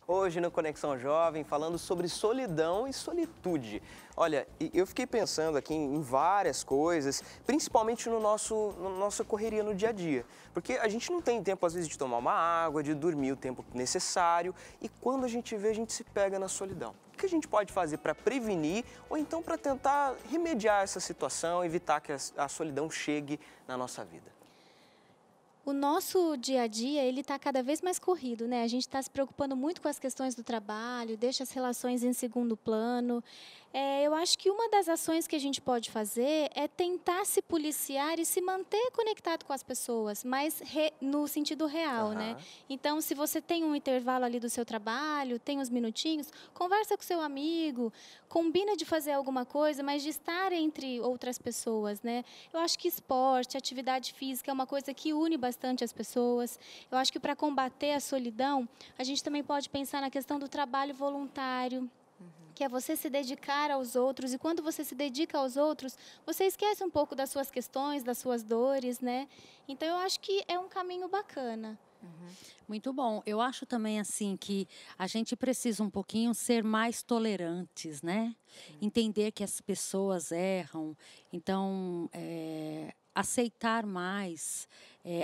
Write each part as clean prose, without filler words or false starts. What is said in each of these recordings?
Hoje no Conexão Jovem, falando sobre solidão e solitude. Olha, eu fiquei pensando aqui em várias coisas, principalmente na nossa correria no dia a dia. Porque a gente não tem tempo, às vezes, de tomar uma água, de dormir o tempo necessário. E quando a gente vê, a gente se pega na solidão. O que a gente pode fazer para prevenir ou então para tentar remediar essa situação, evitar que a solidão chegue na nossa vida? O nosso dia a dia, ele está cada vez mais corrido, né? A gente está se preocupando muito com as questões do trabalho, deixa as relações em segundo plano. Eu acho que uma das ações que a gente pode fazer é tentar se policiar e se manter conectado com as pessoas, mas no sentido real, né? Então, se você tem um intervalo ali do seu trabalho, tem uns minutinhos, conversa com seu amigo, combina de fazer alguma coisa, mas de estar entre outras pessoas, né? Eu acho que esporte, atividade física é uma coisa que une bastante as pessoas. Eu acho que para combater a solidão, a gente também pode pensar na questão do trabalho voluntário, que é você se dedicar aos outros. E quando você se dedica aos outros, você esquece um pouco das suas questões, das suas dores, né? Então, eu acho que é um caminho bacana. Muito bom. Eu acho também assim que a gente precisa um pouquinho ser mais tolerantes, né? Entender que as pessoas erram. Então, aceitar mais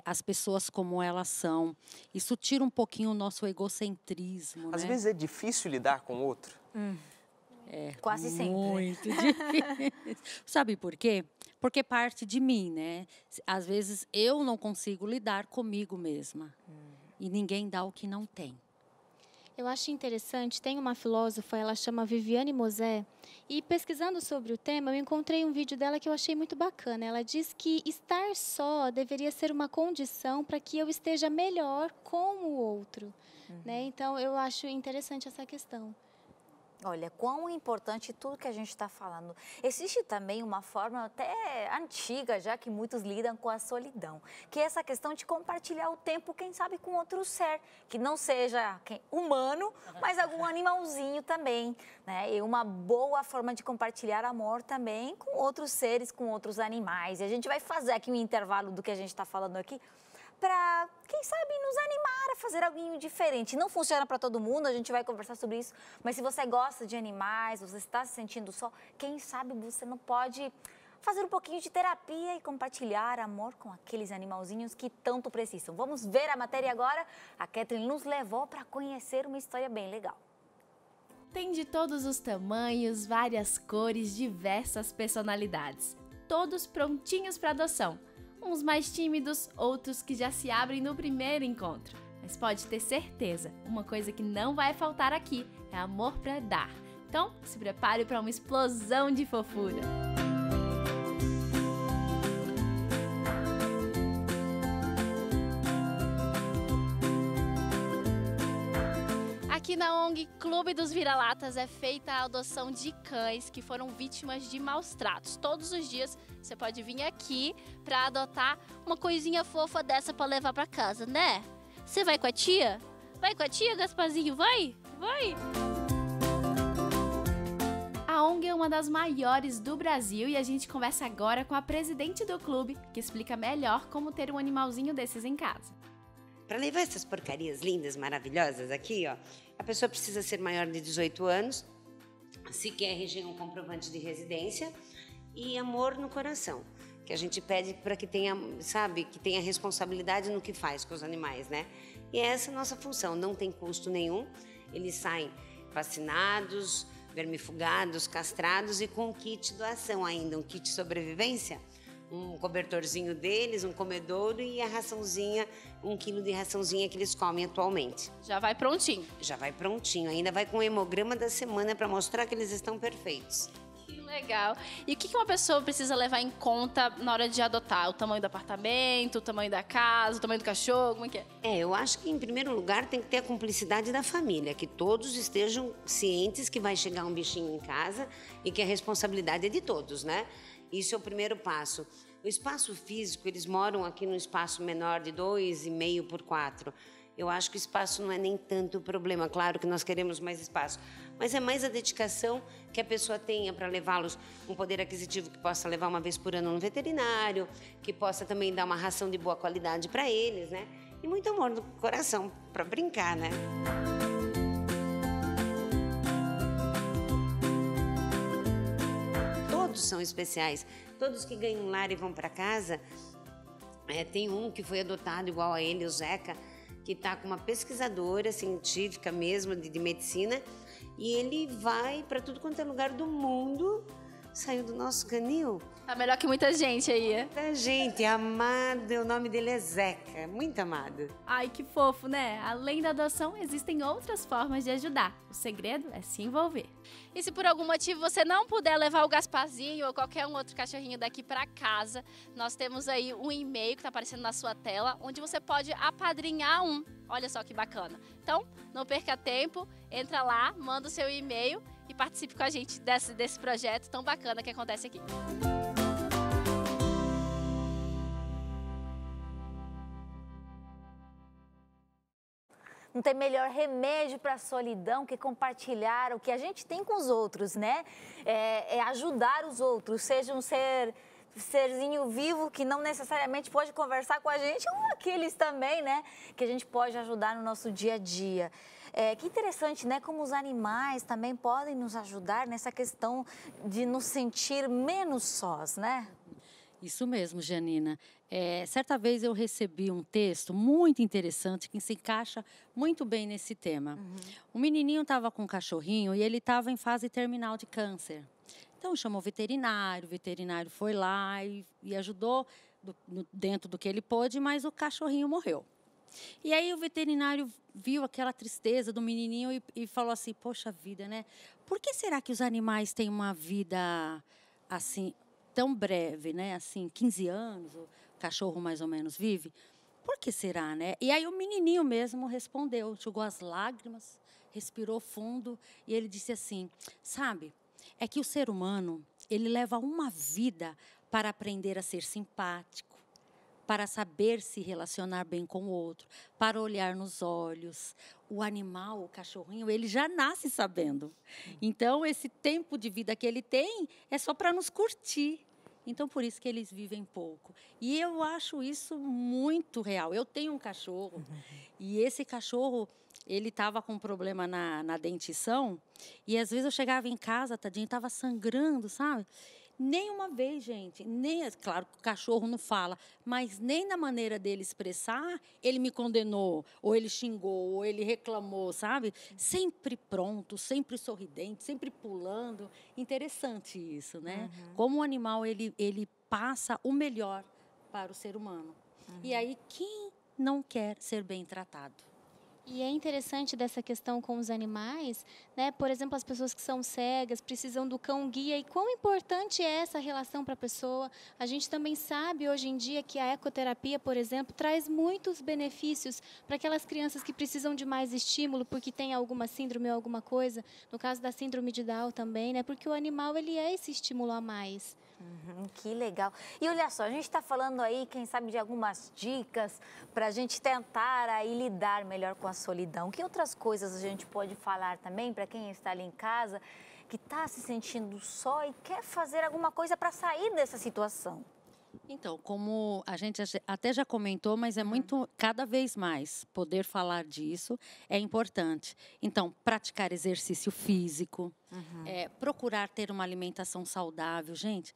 as pessoas como elas são. Isso tira um pouquinho o nosso egocentrismo, Às né? vezes é difícil lidar com o outro. Quase sempre. Muito difícil. Sabe por quê? Porque parte de mim, né? Às vezes eu não consigo lidar comigo mesma. E ninguém dá o que não tem. Eu acho interessante, tem uma filósofa, ela chama Viviane Mosé, e pesquisando sobre o tema, eu encontrei um vídeo dela que eu achei muito bacana. Ela diz que estar só deveria ser uma condição para que eu esteja melhor com o outro, né? Então, eu acho interessante essa questão. Olha, quão importante tudo que a gente está falando. Existe também uma forma até antiga, já que muitos lidam com a solidão, que é essa questão de compartilhar o tempo, quem sabe, com outro ser, que não seja humano, mas algum animalzinho também, né? E uma boa forma de compartilhar amor também com outros seres, com outros animais. E a gente vai fazer aqui um intervalo do que a gente está falando aqui, para, quem sabe, nos animar a fazer algo diferente. Não funciona para todo mundo, a gente vai conversar sobre isso, mas se você gosta de animais, você está se sentindo só, quem sabe você não pode fazer um pouquinho de terapia e compartilhar amor com aqueles animalzinhos que tanto precisam. Vamos ver a matéria agora? A Kathleen nos levou para conhecer uma história bem legal. Tem de todos os tamanhos, várias cores, diversas personalidades. Todos prontinhos para adoção. Uns mais tímidos, outros que já se abrem no primeiro encontro. Mas pode ter certeza, uma coisa que não vai faltar aqui é amor para dar. Então, se prepare para uma explosão de fofura. Aqui na ONG Clube dos Vira-Latas é feita a adoção de cães que foram vítimas de maus tratos. Todos os dias você pode vir aqui para adotar uma coisinha fofa dessa para levar para casa, né? Você vai com a tia? Vai com a tia, Gasparzinho? Vai? Vai! A ONG é uma das maiores do Brasil e a gente conversa agora com a presidente do clube, que explica melhor como ter um animalzinho desses em casa. Para levar essas porcarias lindas, maravilhosas aqui, ó, a pessoa precisa ser maior de 18 anos, se quer RG um comprovante de residência e amor no coração, que a gente pede para que tenha, sabe, que tenha responsabilidade no que faz com os animais, né? E essa é a nossa função, não tem custo nenhum, eles saem vacinados, vermifugados, castrados e com kit doação ainda, um kit sobrevivência, um cobertorzinho deles, um comedouro e a raçãozinha, 1 quilo de raçãozinha que eles comem atualmente. Já vai prontinho? Já vai prontinho, ainda vai com o hemograma da semana para mostrar que eles estão perfeitos. Que legal. E o que uma pessoa precisa levar em conta na hora de adotar? O tamanho do apartamento, o tamanho da casa, o tamanho do cachorro, como é que é? Eu acho que em primeiro lugar tem que ter a cumplicidade da família, que todos estejam cientes que vai chegar um bichinho em casa e que a responsabilidade é de todos, né? Isso é o primeiro passo. O espaço físico, eles moram aqui num espaço menor de 2,5 por 4. Eu acho que o espaço não é nem tanto o problema. Claro que nós queremos mais espaço, mas é mais a dedicação que a pessoa tenha para levá-los, um poder aquisitivo que possa levar uma vez por ano no veterinário, que possa também dar uma ração de boa qualidade para eles, né? E muito amor no coração para brincar, né? todos são especiais. Todos que ganham um lar e vão para casa, tem um que foi adotado igual a ele, o Zeca, que está com uma pesquisadora científica mesmo de medicina, e ele vai para tudo quanto é lugar do mundo. Saiu do nosso canil. Tá melhor que muita gente aí. Muita gente, amado, o nome dele é Zeca, muito amado. Ai, que fofo, né? Além da adoção, existem outras formas de ajudar. O segredo é se envolver. E se por algum motivo você não puder levar o Gasparzinho ou qualquer um outro cachorrinho daqui para casa, nós temos aí um e-mail que tá aparecendo na sua tela, onde você pode apadrinhar um. Olha só que bacana. Então, não perca tempo, entra lá, manda o seu e-mail e participe com a gente desse projeto tão bacana que acontece aqui. Não tem melhor remédio para a solidão que compartilhar o que a gente tem com os outros, né? É ajudar os outros, seja um serzinho vivo que não necessariamente pode conversar com a gente, ou aqueles também, né? Que a gente pode ajudar no nosso dia a dia. Que interessante, né? Como os animais também podem nos ajudar nessa questão de nos sentir menos sós, né? Isso mesmo, Janina. Certa vez eu recebi um texto muito interessante que se encaixa muito bem nesse tema. Um menininho estava com um cachorrinho e ele estava em fase terminal de câncer. Então chamou o veterinário foi lá e ajudou dentro do que ele pôde, mas o cachorrinho morreu. E aí o veterinário viu aquela tristeza do menininho e falou assim, poxa vida, né? Por que será que os animais têm uma vida assim tão breve, né? Assim, 15 anos, o cachorro mais ou menos vive. Por que será, né? E aí o menininho mesmo respondeu, enxugou as lágrimas, respirou fundo e ele disse assim, sabe, é que o ser humano, ele leva uma vida para aprender a ser simpático, para saber se relacionar bem com o outro, para olhar nos olhos. O animal, o cachorrinho, ele já nasce sabendo. Então, esse tempo de vida que ele tem é só para nos curtir. Então, por isso que eles vivem pouco. E eu acho isso muito real. Eu tenho um cachorro e esse cachorro, ele estava com um problema na dentição e às vezes eu chegava em casa, tadinho, estava sangrando, sabe? Nem uma vez, gente, claro que o cachorro não fala, mas nem na maneira dele expressar, ele me condenou, ou ele xingou, ou ele reclamou, sabe? Sempre pronto, sempre sorridente, sempre pulando. Interessante isso, né? Como o animal, ele passa o melhor para o ser humano. E aí, quem não quer ser bem tratado? E é interessante dessa questão com os animais, né? Por exemplo, as pessoas que são cegas precisam do cão-guia. E quão importante é essa relação para a pessoa? A gente também sabe hoje em dia que a ecoterapia, por exemplo, traz muitos benefícios para aquelas crianças que precisam de mais estímulo porque tem alguma síndrome ou alguma coisa. No caso da síndrome de Down também, né? Porque o animal, ele é esse estímulo a mais. Que legal. E olha só, a gente está falando aí, quem sabe, de algumas dicas para a gente tentar aí lidar melhor com a solidão. Que outras coisas a gente pode falar também para quem está ali em casa, que está se sentindo só e quer fazer alguma coisa para sair dessa situação? Então, como a gente até já comentou, mas é muito, cada vez mais, poder falar disso é importante. Então, praticar exercício físico, procurar ter uma alimentação saudável. Gente,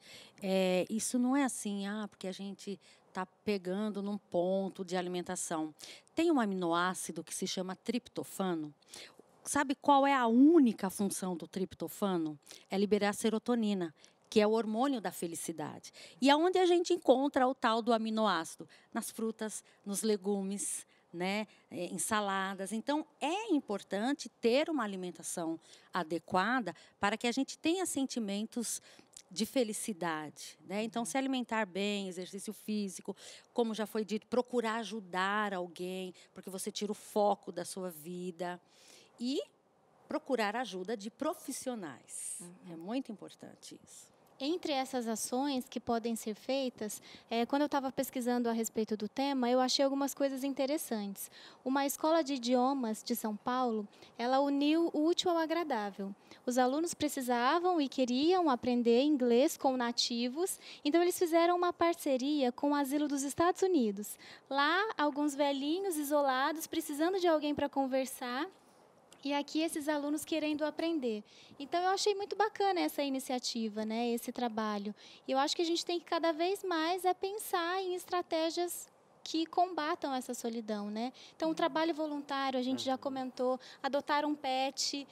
isso não é assim, porque a gente está pegando num ponto de alimentação. Tem um aminoácido que se chama triptofano. Sabe qual é a única função do triptofano? É liberar serotonina, que é o hormônio da felicidade. E aonde a gente encontra o tal do aminoácido? Nas frutas, nos legumes, né? Em saladas. Então, é importante ter uma alimentação adequada para que a gente tenha sentimentos de felicidade, né? Então, se alimentar bem, exercício físico, como já foi dito, procurar ajudar alguém, porque você tira o foco da sua vida. E procurar ajuda de profissionais. É muito importante isso. Entre essas ações que podem ser feitas, quando eu estava pesquisando a respeito do tema, eu achei algumas coisas interessantes. Uma escola de idiomas de São Paulo, ela uniu o útil ao agradável. Os alunos precisavam e queriam aprender inglês com nativos, então eles fizeram uma parceria com o Asilo dos Estados Unidos. Lá, alguns velhinhos isolados, precisando de alguém para conversar, E aqui esses alunos querendo aprender. Então, eu achei muito bacana essa iniciativa, né, esse trabalho. E eu acho que a gente tem que cada vez mais pensar em estratégias que combatam essa solidão, né? Então, o trabalho voluntário, a gente já comentou, adotar um pet,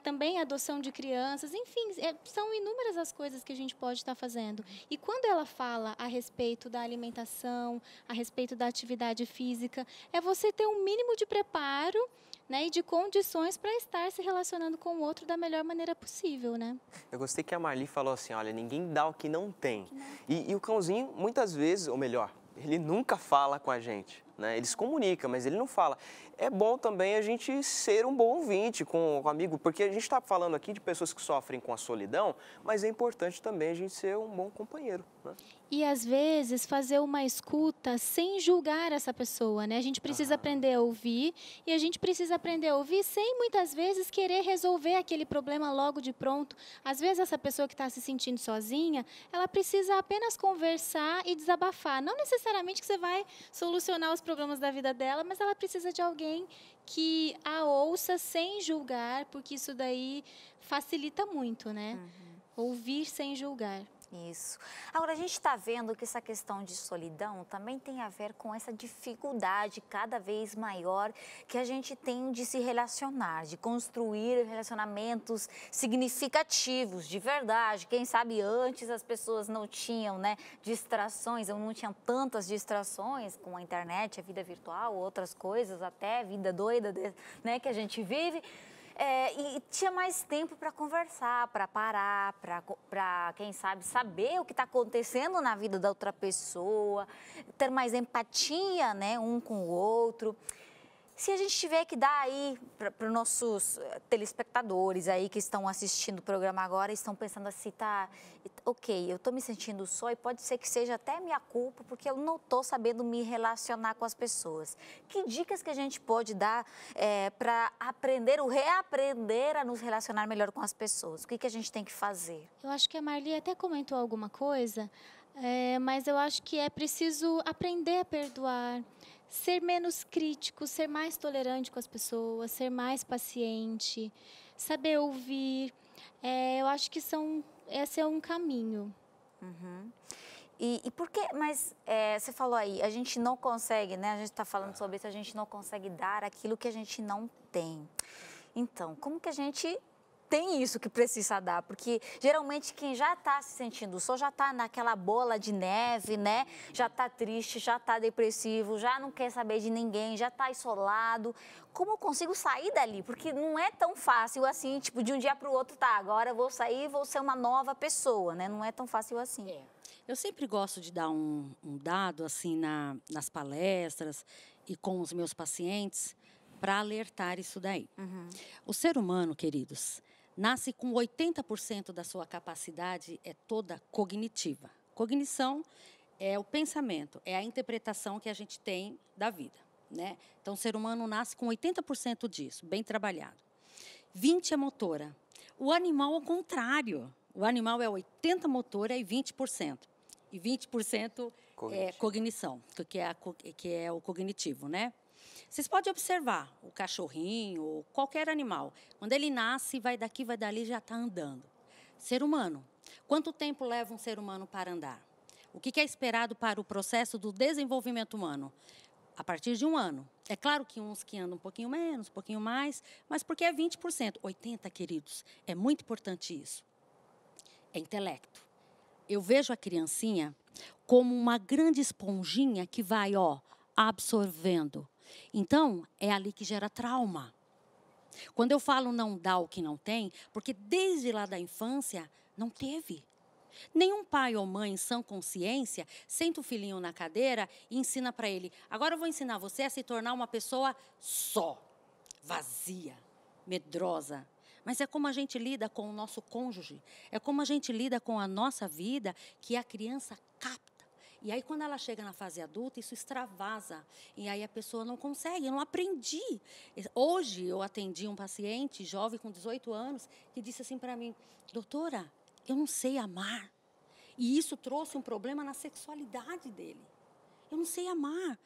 também a adoção de crianças, enfim, são inúmeras as coisas que a gente pode estar fazendo. E quando ela fala a respeito da alimentação, a respeito da atividade física, é você ter um mínimo de preparo, né, e de condições para estar se relacionando com o outro da melhor maneira possível, né? Eu gostei que a Marli falou assim, olha, ninguém dá o que não tem. E o cãozinho, muitas vezes, ou melhor, ele nunca fala com a gente, né? Ele se comunica, mas ele não fala. É bom também a gente ser um bom ouvinte com o amigo, porque a gente está falando aqui de pessoas que sofrem com a solidão, mas é importante também a gente ser um bom companheiro, né? E, às vezes, fazer uma escuta sem julgar essa pessoa, né? A gente precisa aprender a ouvir e a gente precisa aprender a ouvir sem, muitas vezes, querer resolver aquele problema logo de pronto. Às vezes, essa pessoa que está se sentindo sozinha, ela precisa apenas conversar e desabafar. Não necessariamente que você vai solucionar os problemas da vida dela, mas ela precisa de alguém que a ouça sem julgar, porque isso daí facilita muito, né? Ouvir sem julgar. Isso. Agora, a gente está vendo que essa questão de solidão também tem a ver com essa dificuldade cada vez maior que a gente tem de se relacionar, de construir relacionamentos significativos, de verdade. Quem sabe antes as pessoas não tinham, né, distrações, ou não tinham tantas distrações com a internet, a vida virtual, outras coisas, até vida doida, né, que a gente vive. E tinha mais tempo para conversar, para parar, para, quem sabe, saber o que está acontecendo na vida da outra pessoa, ter mais empatia, né, um com o outro. Se a gente tiver que dar aí para os nossos telespectadores aí que estão assistindo o programa agora e estão pensando assim, tá, ok, eu estou me sentindo só e pode ser que seja até minha culpa porque eu não estou sabendo me relacionar com as pessoas. Que dicas que a gente pode dar para aprender ou reaprender a nos relacionar melhor com as pessoas? O que a gente tem que fazer? Eu acho que a Marli até comentou alguma coisa, mas eu acho que é preciso aprender a perdoar, ser menos crítico, ser mais tolerante com as pessoas, ser mais paciente, saber ouvir. Eu acho que esse é um caminho. E por que, mas você falou aí, a gente não consegue, né? A gente está falando sobre isso, a gente não consegue dar aquilo que a gente não tem. Então, como que a gente tem isso que precisa dar? Porque geralmente quem já está se sentindo só, já está naquela bola de neve, né? Já está triste, já está depressivo, já não quer saber de ninguém, já está isolado. Como eu consigo sair dali? Porque não é tão fácil assim, tipo, de um dia para o outro, tá, agora eu vou sair e vou ser uma nova pessoa, né? Não é tão fácil assim. Eu sempre gosto de dar um dado assim nas palestras e com os meus pacientes para alertar isso daí. O ser humano, queridos, nasce com 80% da sua capacidade toda cognitiva. Cognição é o pensamento, é a interpretação que a gente tem da vida, né? Então, o ser humano nasce com 80% disso, bem trabalhado. 20% é motora. O animal, ao contrário. O animal é 80% motora e 20%. E 20% é cognição, que é o cognitivo, né? Vocês podem observar o cachorrinho ou qualquer animal. Quando ele nasce, vai daqui, vai dali, já está andando. Ser humano. Quanto tempo leva um ser humano para andar? O que é esperado para o processo do desenvolvimento humano? A partir de 1 ano. É claro que uns que andam um pouquinho menos, um pouquinho mais, mas porque é 20%. 80%, queridos. É muito importante isso. É intelecto. Eu vejo a criancinha como uma grande esponjinha que vai, absorvendo. Então, é ali que gera trauma. Quando eu falo não dá o que não tem, porque desde lá da infância não teve. Nenhum pai ou mãe em sã consciência senta o filhinho na cadeira e ensina para ele, agora eu vou ensinar você a se tornar uma pessoa só, vazia, medrosa. Mas é como a gente lida com o nosso cônjuge, é como a gente lida com a nossa vida que a criança capta. E aí, quando ela chega na fase adulta, isso extravasa. E aí a pessoa não consegue, eu não aprendi. Hoje, eu atendi um paciente jovem com 18 anos que disse assim para mim, doutora, eu não sei amar. E isso trouxe um problema na sexualidade dele. Eu não sei amar.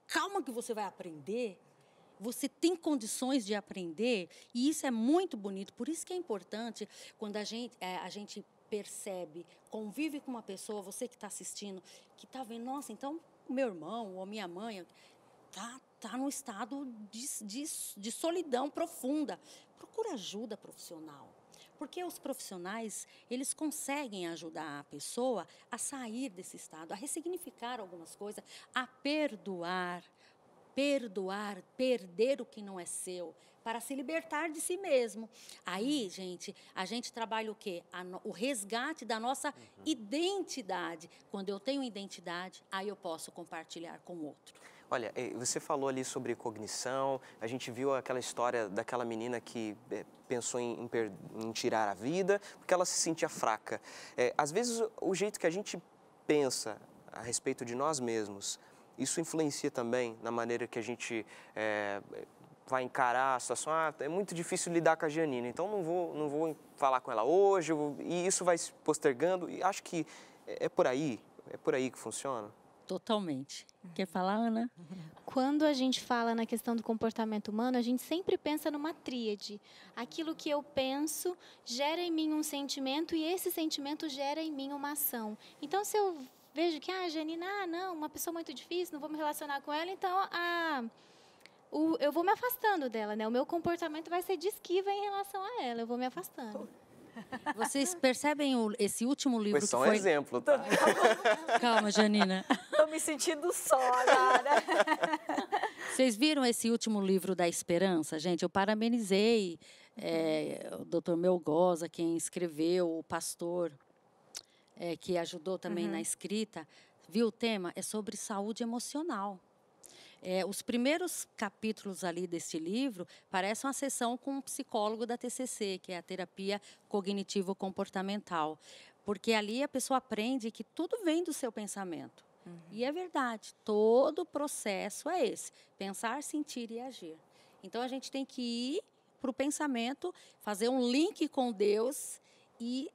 Calma que você vai aprender. você tem condições de aprender, e isso é muito bonito. Por isso que é importante, quando a gente percebe, convive com uma pessoa, você que está assistindo, que está vendo, nossa, então meu irmão ou minha mãe tá num estado de solidão profunda. Procura ajuda profissional. Porque os profissionais, eles conseguem ajudar a pessoa a sair desse estado, a ressignificar algumas coisas, a perdoar, perder o que não é seu, para se libertar de si mesmo. Aí, gente, a gente trabalha o quê? O resgate da nossa identidade. Quando eu tenho identidade, aí eu posso compartilhar com o outro. Olha, você falou ali sobre cognição, a gente viu aquela história daquela menina que pensou em tirar a vida porque ela se sentia fraca. Às vezes, o jeito que a gente pensa a respeito de nós mesmos, isso influencia também na maneira que a gente vai encarar a situação. É muito difícil lidar com a Gianina, então não vou falar com ela hoje, e isso vai se postergando, e acho que é por aí que funciona. Totalmente. Quer falar, Ana? Quando a gente fala na questão do comportamento humano, a gente sempre pensa numa tríade. Aquilo que eu penso gera em mim um sentimento e esse sentimento gera em mim uma ação. Então, se eu vejo que a Janina, não, uma pessoa muito difícil, não vou me relacionar com ela, então eu vou me afastando dela, né? O meu comportamento vai ser de esquiva em relação a ela, eu vou me afastando. Vocês percebem esse último livro Foi só que foi... um exemplo, tá? Calma, Janina. Tô me sentindo só agora. Vocês viram esse último livro da Esperança? Gente, eu parabenizei o Dr. Melgoza, quem escreveu, o pastor, que ajudou também na escrita. Viu o tema? É sobre saúde emocional. Os primeiros capítulos ali deste livro parecem uma sessão com um psicólogo da TCC, que é a terapia cognitivo-comportamental. Porque ali a pessoa aprende que tudo vem do seu pensamento. E é verdade, todo o processo é esse, pensar, sentir e agir. Então, a gente tem que ir para o pensamento, fazer um link com Deus e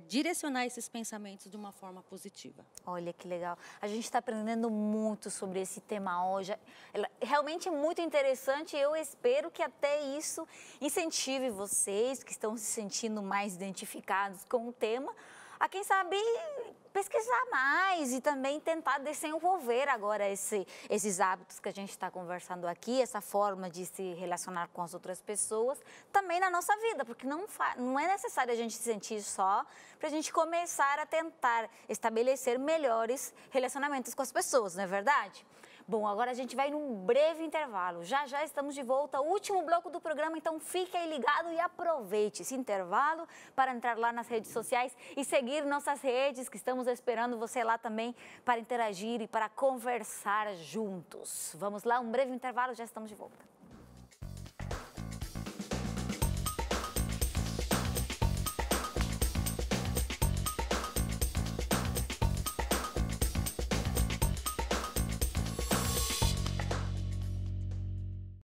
direcionar esses pensamentos de uma forma positiva. Olha que legal. A gente está aprendendo muito sobre esse tema hoje. Realmente é muito interessante. Eu espero que até isso incentive vocês que estão se sentindo mais identificados com o tema a, quem sabe, pesquisar mais e também tentar desenvolver agora esses hábitos que a gente está conversando aqui, essa forma de se relacionar com as outras pessoas, também na nossa vida, porque não é necessário a gente se sentir só para a gente começar a tentar estabelecer melhores relacionamentos com as pessoas, não é verdade? Bom, agora a gente vai num breve intervalo. Já já estamos de volta, último bloco do programa, então fique aí ligado e aproveite esse intervalo para entrar lá nas redes sociais e seguir nossas redes, que estamos esperando você lá também para interagir e para conversar juntos. Vamos lá, um breve intervalo, já estamos de volta.